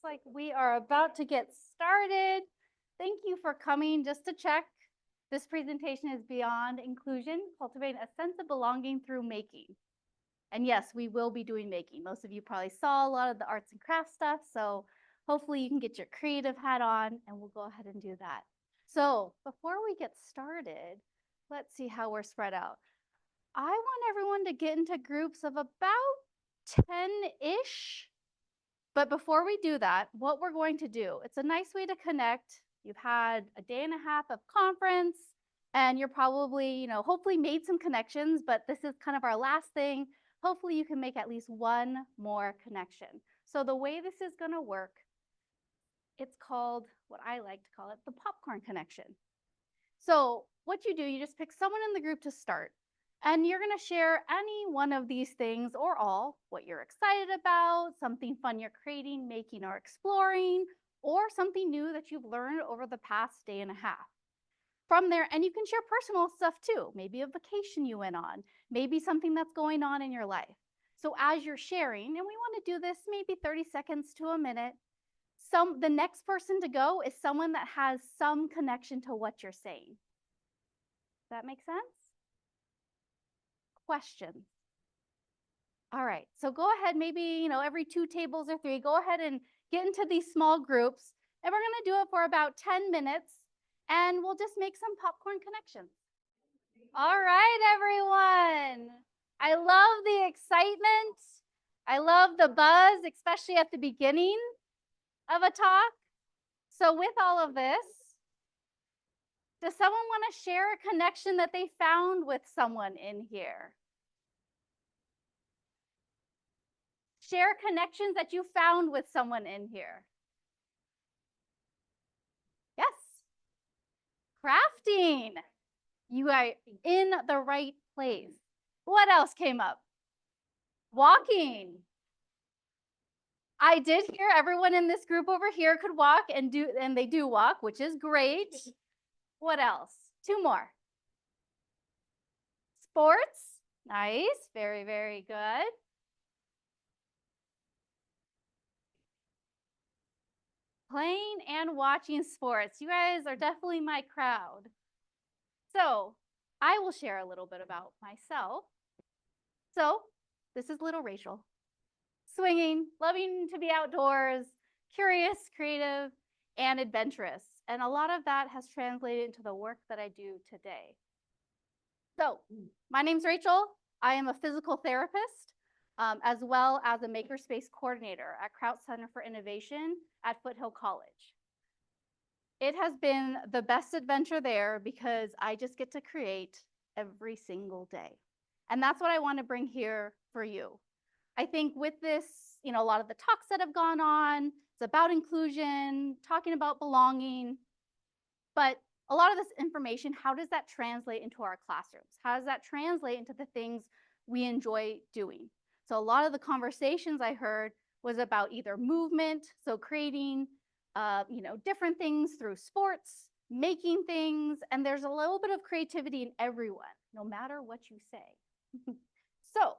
like we are about to get started. Thank you for coming. Just to check, this presentation is Beyond Inclusion, Cultivating a Sense of Belonging Through Making. And yes, we will be doing making. Most of you probably saw a lot of the arts and crafts stuff, so hopefully you can get your creative hat on, and we'll go ahead and do that. So before we get started, let's see how we're spread out. I want everyone to get into groups of about 10-ish. But before we do that, what we're going to do, it's a nice way to connect. You've had a day and a half of conference, and you're probably, hopefully made some connections, but this is kind of our last thing. Hopefully you can make at least one more connection. So the way this is going to work, it's called, what I like to call it, the popcorn connection. So what you do, you just pick someone in the group to start. And you're going to share any one of these things or all, what you're excited about, something fun you're creating, making, or exploring, or something new that you've learned over the past day and a half. From there, and you can share personal stuff too, maybe a vacation you went on, maybe something that's going on in your life. So as you're sharing, and we want to do this maybe 30 seconds to a minute, the next person to go is someone that has some connection to what you're saying. Does that make sense? Questions? All right, so go ahead, maybe, every 2 tables or 3, go ahead and get into these small groups, and we're gonna do it for about 10 minutes, and we'll just make some popcorn connections. All right, everyone. I love the excitement. I love the buzz, especially at the beginning of a talk. So with all of this, does someone want to share a connection that they found with someone in here? Share connections that you found with someone in here. Yes. Crafting. You are in the right place. What else came up? Walking. I did hear everyone in this group over here could walk and they do walk, which is great. What else? 2 more. Sports. Nice. Very, very good. Playing and watching sports. You guys are definitely my crowd. So I will share a little bit about myself. So this is little Rachel. Swinging, loving to be outdoors, curious, creative, and adventurous. And a lot of that has translated into the work that I do today. So my name's Rachel. I am a physical therapist, as well as a makerspace coordinator at Krause Center for Innovation at Foothill College. It has been the best adventure there because I just get to create every single day. And that's what I want to bring here for you. I think with this, a lot of the talks that have gone on, it's about inclusion, talking about belonging, but a lot of this information, how does that translate into our classrooms? How does that translate into the things we enjoy doing? So a lot of the conversations I heard was about either movement, so creating, different things through sports, making things, and there's a little bit of creativity in everyone, no matter what you say. So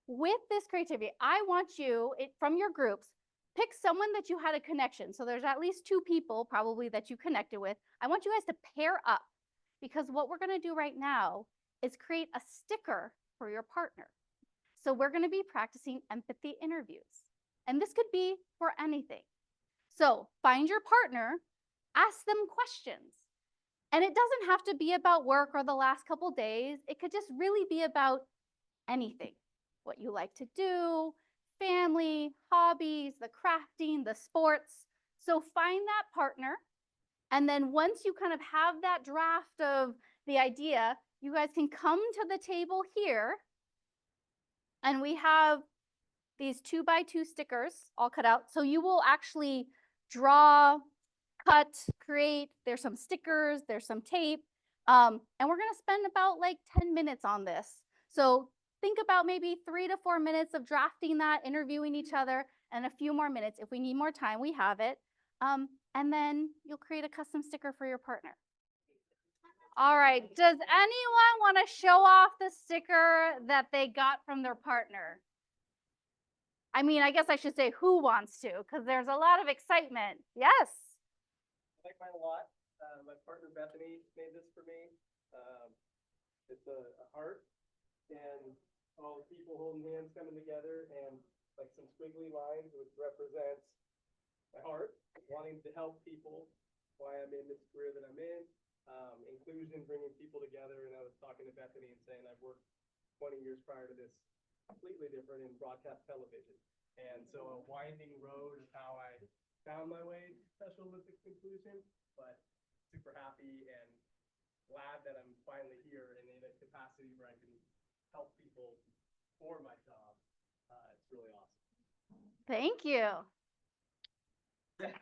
with this creativity, I want you, from your groups, pick someone that you had a connection. So there's at least 2 people probably that you connected with. I want you guys to pair up because what we're going to do right now is create a sticker for your partner. So we're going to be practicing empathy interviews. And this could be for anything. So find your partner, ask them questions. And it doesn't have to be about work or the last couple days. It could just really be about anything. What you like to do, family, hobbies, the crafting, the sports. So find that partner. And then once you kind of have that draft of the idea, you guys can come to the table here. And we have these 2x2 stickers all cut out. So you will actually draw, cut, create. There's some stickers, there's some tape. And we're going to spend about like 10 minutes on this. So think about maybe 3 to 4 minutes of drafting that, interviewing each other, and a few more minutes. If we need more time, we have it. And then you'll create a custom sticker for your partner. All right, does anyone want to show off the sticker that they got from their partner? I mean, I guess I should say who wants to, because there's a lot of excitement. Yes. I like mine a lot. My partner Bethany made this for me. It's a heart and all people holding hands coming together and like some squiggly lines, which represents my heart, wanting to help people, why I'm in this career that I'm in, inclusion, bringing people together. And I was talking to Bethany and saying I've worked 20 years prior to this completely different in broadcast television. And so a winding road is how I found my way to Special Olympics inclusion, but super happy and glad that I'm finally here and in a capacity where I can help people for my job. It's really awesome. Thank you. I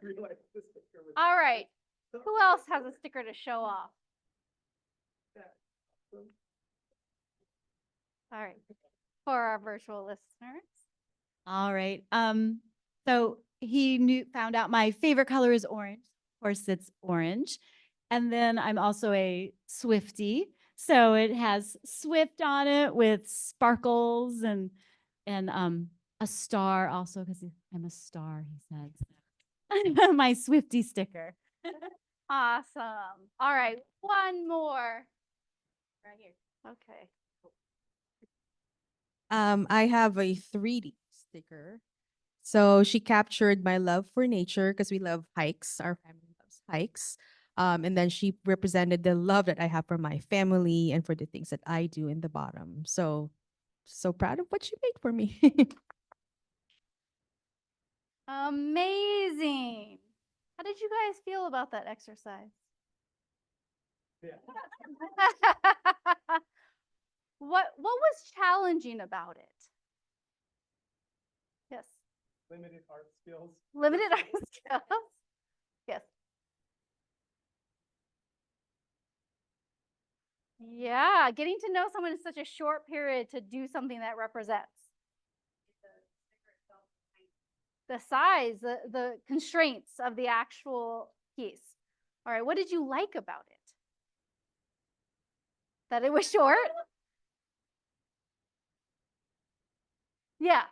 realized this sticker was All right. Who else has a sticker to show off? All right. For our virtual listeners. All right. So he found out my favorite color is orange. Of course, it's orange. And then I'm also a Swiftie. So it has Swift on it with sparkles and a star also because I'm a star, he said. My Swiftie sticker. Awesome. All right. One more. Right here. Okay. I have a 3D sticker. So she captured my love for nature because we love hikes. Our family loves hikes. And then she represented the love that I have for my family and for the things that I do in the bottom. So proud of what she made for me. Amazing. How did you guys feel about that exercise? Yeah. What was challenging about it? Yes. Limited art skills. Limited art skills. Yes. Yeah, getting to know someone in such a short period to do something that represents the size, the constraints of the actual piece. All right, what did you like about it? That it was short? Yeah.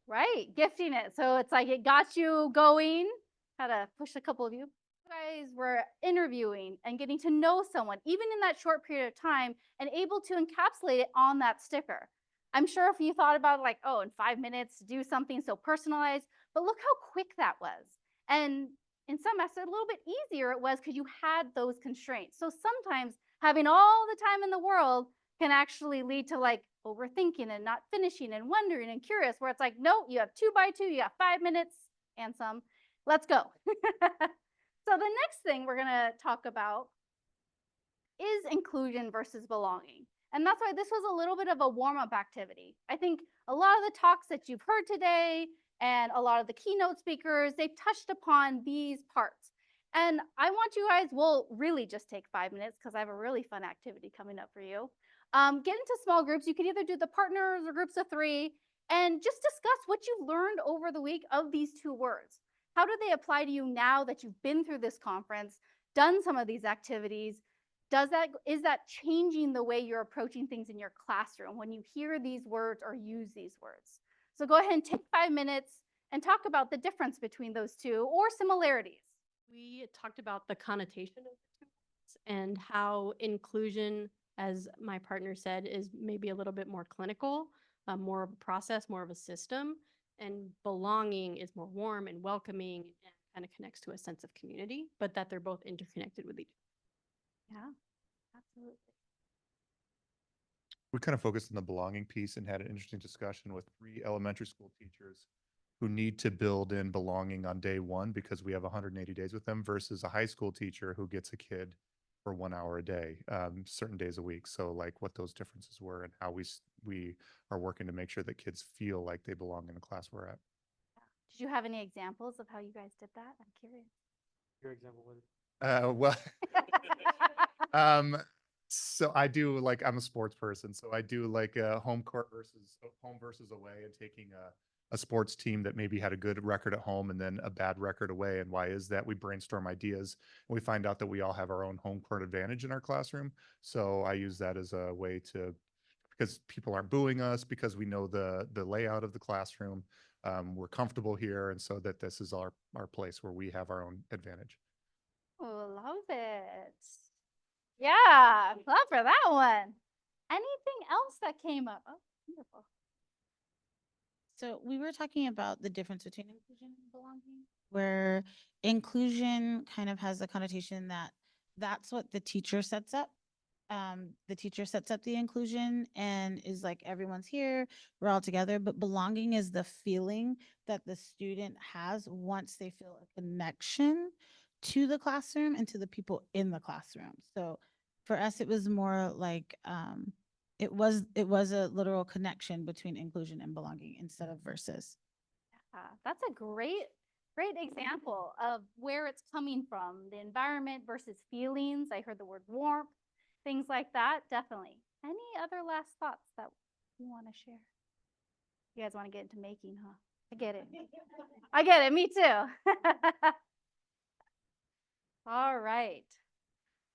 Right, gifting it. So it's like it got you going. Had to push a couple of you. You guys were interviewing and getting to know someone, even in that short period of time, and able to encapsulate it on that sticker. I'm sure if you thought about it, like, oh, in 5 minutes to do something so personalized, but look how quick that was. And in some aspects, a little bit easier it was because you had those constraints. So sometimes having all the time in the world can actually lead to like overthinking and not finishing and wondering and curious, where it's like, no, you have 2 by 2, you have 5 minutes and some. Let's go. So the next thing we're going to talk about is inclusion versus belonging. And that's why this was a little bit of a warm-up activity. I think a lot of the talks that you've heard today and a lot of the keynote speakers, they've touched upon these parts. And I want you guys, we'll really just take 5 minutes because I have a really fun activity coming up for you. Get into small groups. You can either do the partners or groups of 3 and just discuss what you've learned over the week of these 2 words. How do they apply to you now that you've been through this conference, done some of these activities? Is that changing the way you're approaching things in your classroom when you hear these words or use these words? So go ahead and take 5 minutes and talk about the difference between those 2 or similarities. We talked about the connotation of the 2 words and how inclusion, as my partner said, is maybe a little bit more clinical, more of a process, more of a system, and belonging is more warm and welcoming and kind of connects to a sense of community, but that they're both interconnected with each other. Yeah, absolutely. We kind of focused on the belonging piece and had an interesting discussion with 3 elementary school teachers who need to build in belonging on day 1 because we have 180 days with them versus a high school teacher who gets a kid for 1 hour a day, certain days a week. So like what those differences were and how we are working to make sure that kids feel like they belong in the class we're at. Did you have any examples of how you guys did that? I'm curious. Your example was. Well, so I do like I'm a sports person, so I do like home versus away and taking a sports team that maybe had a good record at home and then a bad record away. And why is that? We brainstorm ideas and we find out that we all have our own home court advantage in our classroom. So I use that as a way to, because people aren't booing us, because we know the layout of the classroom. We're comfortable here, and so that this is our place where we have our own advantage. Oh, love it. Yeah, love for that one. Anything else that came up? Oh, wonderful. So we were talking about the difference between inclusion and belonging, where inclusion kind of has the connotation that that's what the teacher sets up. The teacher sets up the inclusion and is like, everyone's here, we're all together. But belonging is the feeling that the student has once they feel a connection to the classroom and to the people in the classroom. So for us, it was more like, it was a literal connection between inclusion and belonging instead of versus. That's a great example of where it's coming from, the environment versus feelings. I heard the word warmth, things like that, definitely. Any other last thoughts that you want to share? You guys want to get into making, huh? I get it. I get it, me too. All right.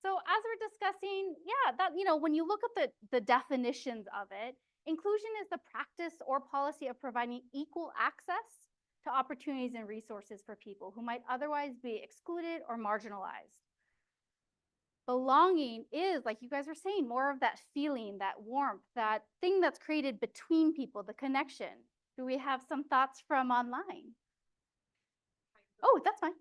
So as we're discussing, yeah, that, when you look at the definitions of it, inclusion is the practice or policy of providing equal access to opportunities and resources for people who might otherwise be excluded or marginalized. Belonging is, like you guys were saying, more of that feeling, that warmth, that thing that's created between people, the connection. Do we have some thoughts from online? Oh, that's fine.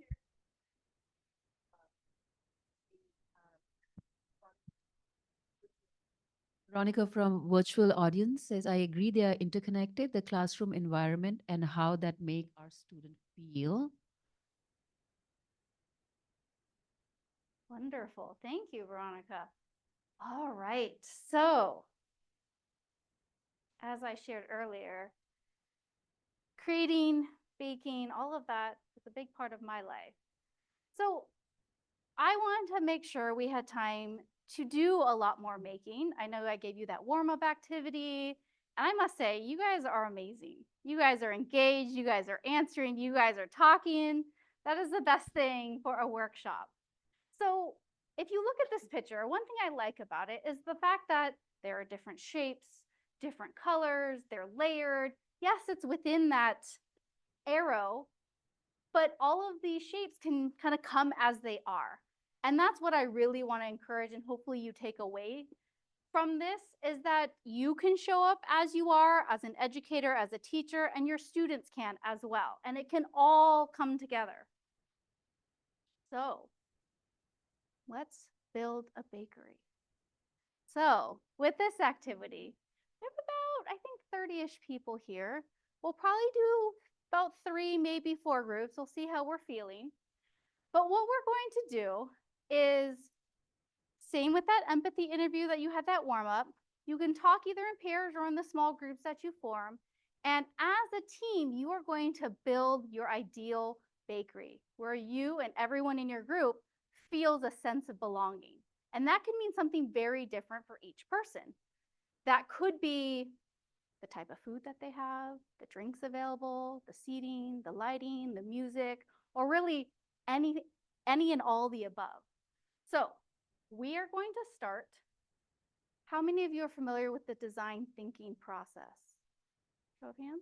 Veronica from Virtual Audience says, I agree they are interconnected, the classroom environment and how that make our student feel. Wonderful. Thank you, Veronica. All right. So, as I shared earlier, creating, baking, all of that is a big part of my life. So, I wanted to make sure we had time to do a lot more making. I know I gave you that warm-up activity, and I must say, you guys are amazing. You guys are engaged, you guys are answering, you guys are talking. That is the best thing for a workshop. So if you look at this picture, one thing I like about it is the fact that there are different shapes, different colors, they're layered. Yes, it's within that arrow, but all of these shapes can kind of come as they are. And that's what I really want to encourage, and hopefully you take away from this, is that you can show up as you are, as an educator, as a teacher, and your students can as well. And it can all come together. So let's build a bakery. So with this activity, we have about, I think, 30-ish people here. We'll probably do about 3, maybe 4 groups. We'll see how we're feeling. But what we're going to do is, same with that empathy interview that you had that warm up, you can talk either in pairs or in the small groups that you form. And as a team, you are going to build your ideal bakery where you and everyone in your group feels a sense of belonging. And that can mean something very different for each person. That could be the type of food that they have, the drinks available, the seating, the lighting, the music, or really any and all the above. So we are going to start. How many of you are familiar with the design thinking process? Show of hands?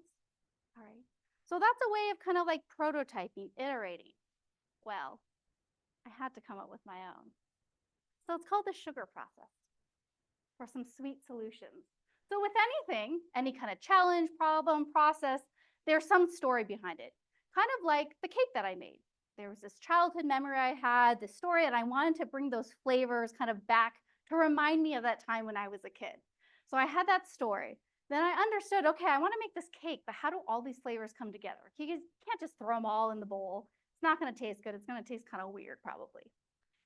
All right. So that's a way of kind of like prototyping, iterating. Well, I had to come up with my own. So it's called the sugar process for some sweet solutions. So with anything, any kind of challenge, problem, process, there's some story behind it. Kind of like the cake that I made. There was this childhood memory I had, this story, and I wanted to bring those flavors kind of back to remind me of that time when I was a kid. So I had that story. Then I understood, okay, I want to make this cake, but how do all these flavors come together? You can't just throw them all in the bowl. It's not going to taste good. It's going to taste kind of weird probably.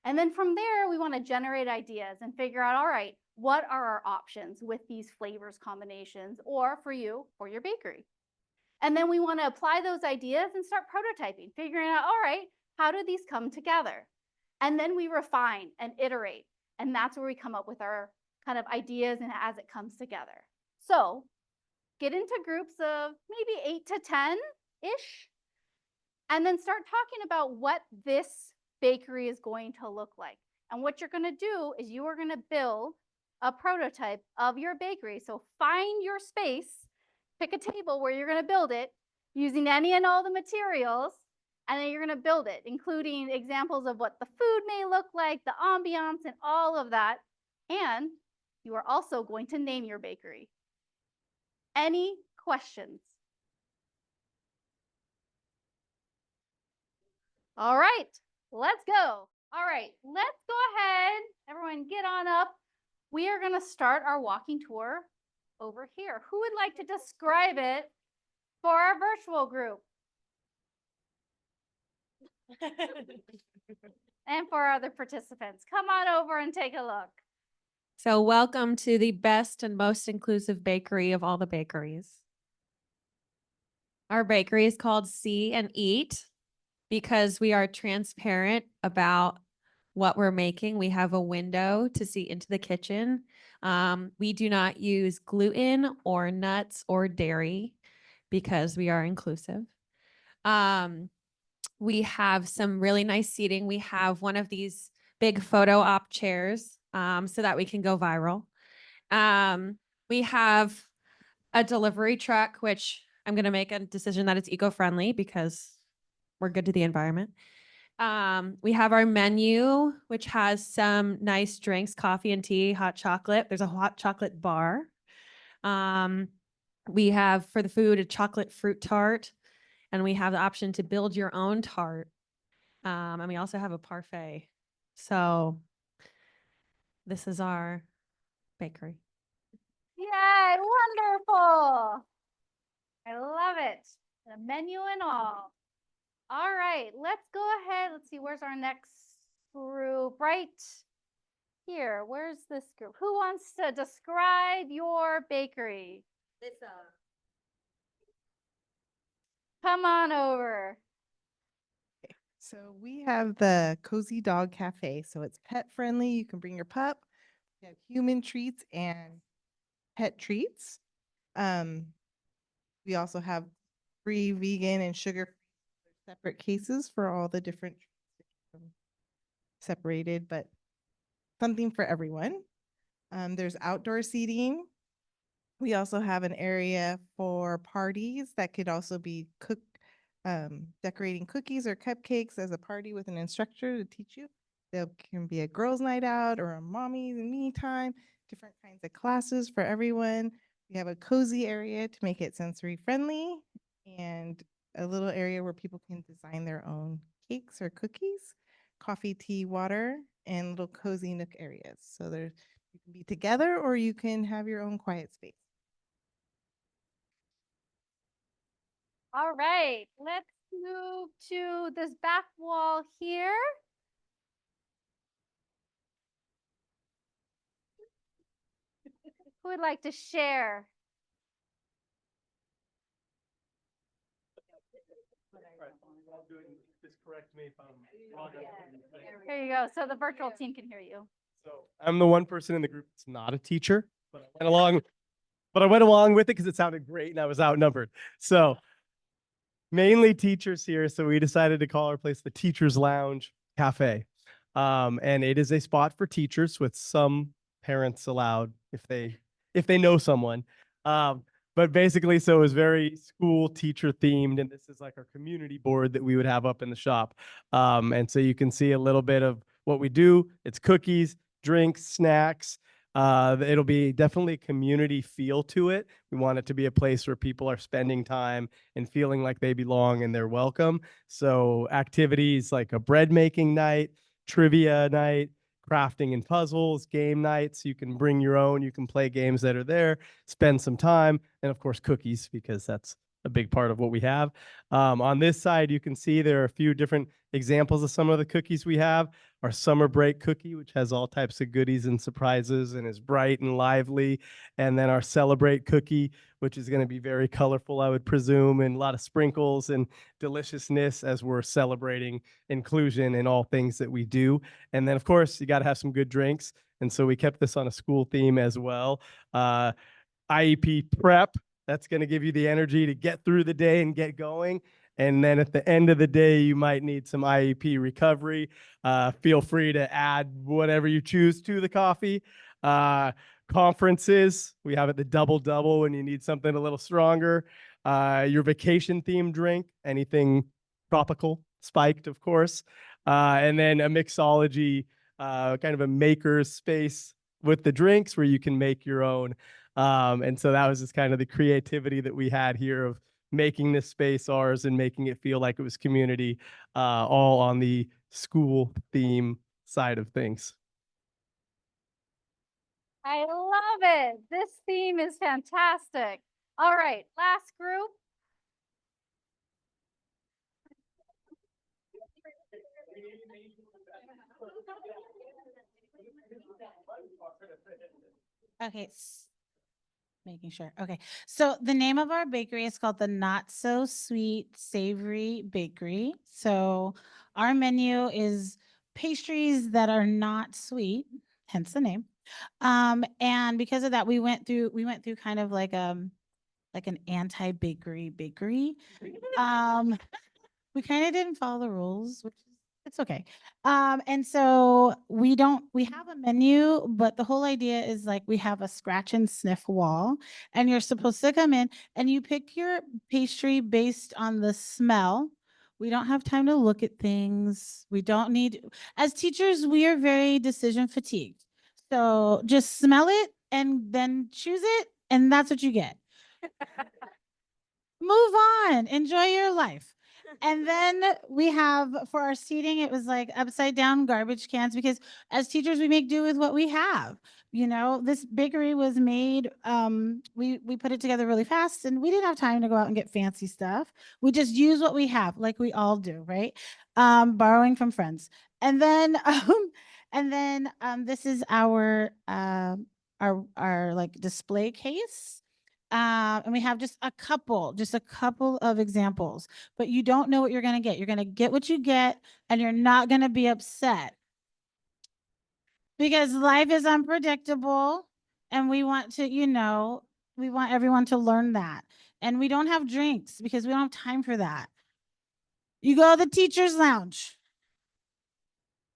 And then from there, we want to generate ideas and figure out, all right, what are our options with these flavors combinations, or for you, for your bakery? And then we want to apply those ideas and start prototyping, figuring out, all right, how do these come together? And then we refine and iterate. And that's where we come up with our kind of ideas and as it comes together. So get into groups of maybe 8 to 10-ish, and then start talking about what this bakery is going to look like. And what you're going to do is you are going to build a prototype of your bakery. So find your space, pick a table where you're going to build it using any and all the materials, and then you're going to build it, including examples of what the food may look like, the ambiance, and all of that. And you are also going to name your bakery. Any questions? All right, let's go. All right, let's go ahead. Everyone get on up. We are going to start our walking tour over here. Who would like to describe it for our virtual group? And for our other participants. Come on over and take a look. So welcome to the best and most inclusive bakery of all the bakeries. Our bakery is called See and Eat because we are transparent about what we're making. We have a window to see into the kitchen. We do not use gluten or nuts or dairy because we are inclusive. We have some really nice seating. We have one of these big photo op chairs so that we can go viral. We have a delivery truck, which I'm going to make a decision that it's eco-friendly because we're good to the environment. We have our menu, which has some nice drinks, coffee and tea, hot chocolate. There's a hot chocolate bar. We have for the food a chocolate fruit tart, and we have the option to build your own tart. And we also have a parfait. So this is our bakery. Yay, wonderful. I love it. The menu and all. All right, let's go ahead. Let's see, where's our next group? Right here. Where's this group? Who wants to describe your bakery? Come on over. So we have the Cozy Dog Cafe. So it's pet friendly. You can bring your pup. We have human treats and pet treats. We also have free vegan and sugar separate cases for all the different separated, but something for everyone. There's outdoor seating. We also have an area for parties that could also be decorating cookies or cupcakes as a party with an instructor to teach you. There can be a girls' night out or a mommy and me time, different kinds of classes for everyone. We have a cozy area to make it sensory friendly and a little area where people can design their own cakes or cookies, coffee, tea, water, and little cozy nook areas. So there you can be together or you can have your own quiet space. All right, let's move to this back wall here. Who would like to share? I'll do it and just correct me if I'm wrong. Here you go. So the virtual team can hear you. So I'm the one person in the group that's not a teacher, but I went along with it because it sounded great and I was outnumbered. So mainly teachers here. So we decided to call our place the Teachers Lounge Cafe. And it is a spot for teachers with some parents allowed if they know someone. But basically, so it was very school teacher themed, and this is like our community board that we would have up in the shop. And so you can see a little bit of what we do. It's cookies, drinks, snacks. It'll be definitely a community feel to it. We want it to be a place where people are spending time and feeling like they belong and they're welcome. So activities like a bread making night, trivia night, crafting and puzzles, game nights. You can bring your own, you can play games that are there, spend some time, and of course cookies, because that's a big part of what we have. On this side, you can see there are a few different examples of some of the cookies we have. Our summer break cookie, which has all types of goodies and surprises and is bright and lively. And then our celebrate cookie, which is going to be very colorful, I would presume, and a lot of sprinkles and deliciousness as we're celebrating inclusion in all things that we do. And then, of course, you got to have some good drinks. And so we kept this on a school theme as well. IEP prep That's going to give you the energy to get through the day and get going. And then at the end of the day, you might need some IEP recovery. Feel free to add whatever you choose to the coffee. Conferences, we have it the double double when you need something a little stronger. Your vacation themed drink, anything tropical, spiked, of course. And then a mixology, kind of a maker's space with the drinks where you can make your own. And so that was just kind of the creativity that we had here of making this space ours and making it feel like it was community, all on the school theme side of things. I love it. This theme is fantastic. All right, last group. Okay. Making sure. Okay. So the name of our bakery is called the Not So Sweet Savory Bakery. So our menu is pastries that are not sweet, hence the name. And because of that, we went through kind of like an anti-bakery bakery. We kind of didn't follow the rules, which is it's okay. And so we have a menu, but the whole idea is like we have a scratch and sniff wall, and you're supposed to come in and you pick your pastry based on the smell. We don't have time to look at things. We don't need, as teachers, we are very decision fatigued. So just smell it and then choose it, and that's what you get. Move on, enjoy your life. And then we have for our seating, it was like upside down garbage cans because as teachers, we make do with what we have. You know, this bakery was made, we put it together really fast and we didn't have time to go out and get fancy stuff. We just use what we have, like we all do, right? Borrowing from friends. And then this is our like display case. And we have just a couple of examples, but you don't know what you're going to get. You're going to get what you get, and you're not going to be upset because life is unpredictable. And we want to, we want everyone to learn that. And we don't have drinks because we don't have time for that. You go to the teacher's lounge.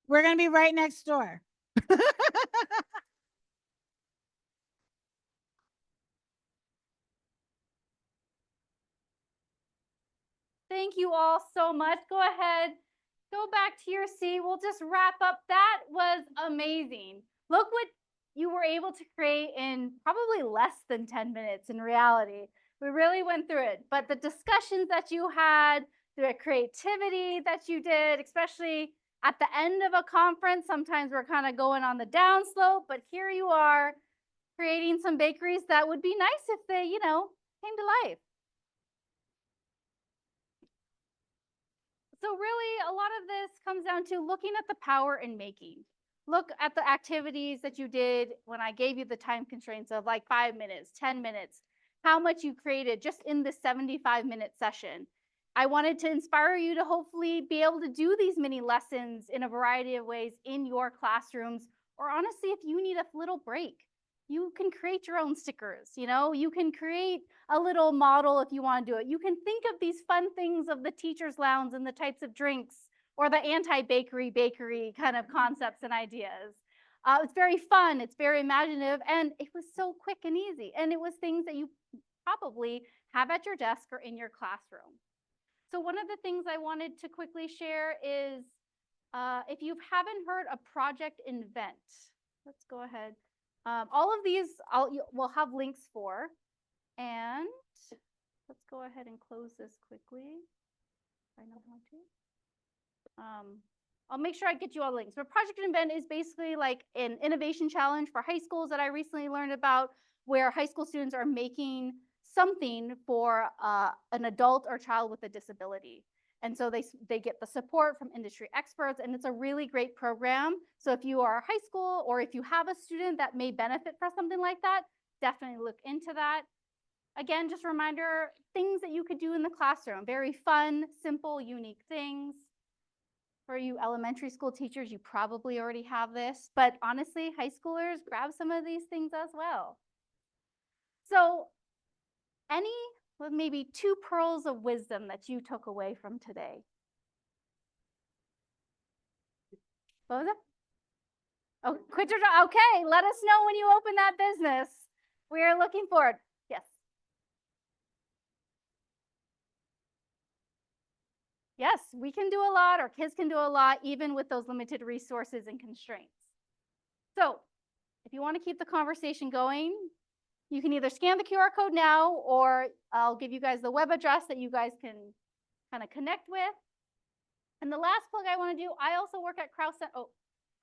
We're going to be right next door. Thank you all so much. Go ahead, go back to your seat. We'll just wrap up. That was amazing. Look what you were able to create in probably less than 10 minutes in reality. We really went through it, but the discussions that you had, the creativity that you did, especially at the end of a conference, sometimes we're kind of going on the downslope, but here you are creating some bakeries that would be nice if they, came to life. So really, a lot of this comes down to looking at the power in making. Look at the activities that you did when I gave you the time constraints of like 5 minutes, 10 minutes, how much you created just in this 75-minute session. I wanted to inspire you to hopefully be able to do these mini lessons in a variety of ways in your classrooms, or honestly, if you need a little break, you can create your own stickers. You can create a little model if you want to do it. You can think of these fun things of the teacher's lounge and the types of drinks or the anti-bakery kind of concepts and ideas. It's very fun. It's very imaginative. And it was so quick and easy. And it was things that you probably have at your desk or in your classroom. So one of the things I wanted to quickly share is if you haven't heard a project invent, let's go ahead. All of these we'll have links for. And let's go ahead and close this quickly. I know how to. I'll make sure I get you all links. But Project Invent is basically like an innovation challenge for high schools that I recently learned about, where high school students are making something for an adult or child with a disability. And so they get the support from industry experts, and it's a really great program. So if you are high school or if you have a student that may benefit from something like that, definitely look into that. Again, just a reminder, things that you could do in the classroom. Very fun, simple, unique things. For you elementary school teachers, you probably already have this, but honestly, high schoolers, grab some of these things as well. So any, well, maybe 2 pearls of wisdom that you took away from today? What was it? Oh, quit your job. Okay, let us know when you open that business. We are looking forward. Yes. Yes, we can do a lot, or kids can do a lot, even with those limited resources and constraints. So if you want to keep the conversation going, you can either scan the QR code now, or I'll give you guys the web address that you guys can kind of connect with. And the last plug I want to do, I also work at Krause. Oh,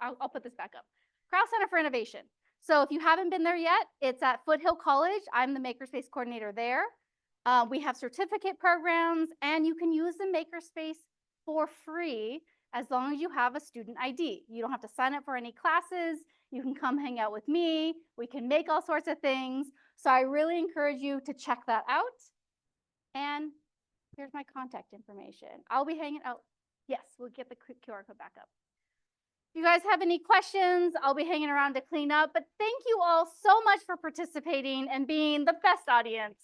I'll put this back up. Krause Center for Innovation. So if you haven't been there yet, it's at Foothill College. I'm the Makerspace coordinator there. We have certificate programs, and you can use the Makerspace for free as long as you have a student ID. You don't have to sign up for any classes. You can come hang out with me. We can make all sorts of things. So I really encourage you to check that out. And here's my contact information. I'll be hanging out. Yes, we'll get the QR code back up. If you guys have any questions, I'll be hanging around to clean up. But thank you all so much for participating and being the best audience.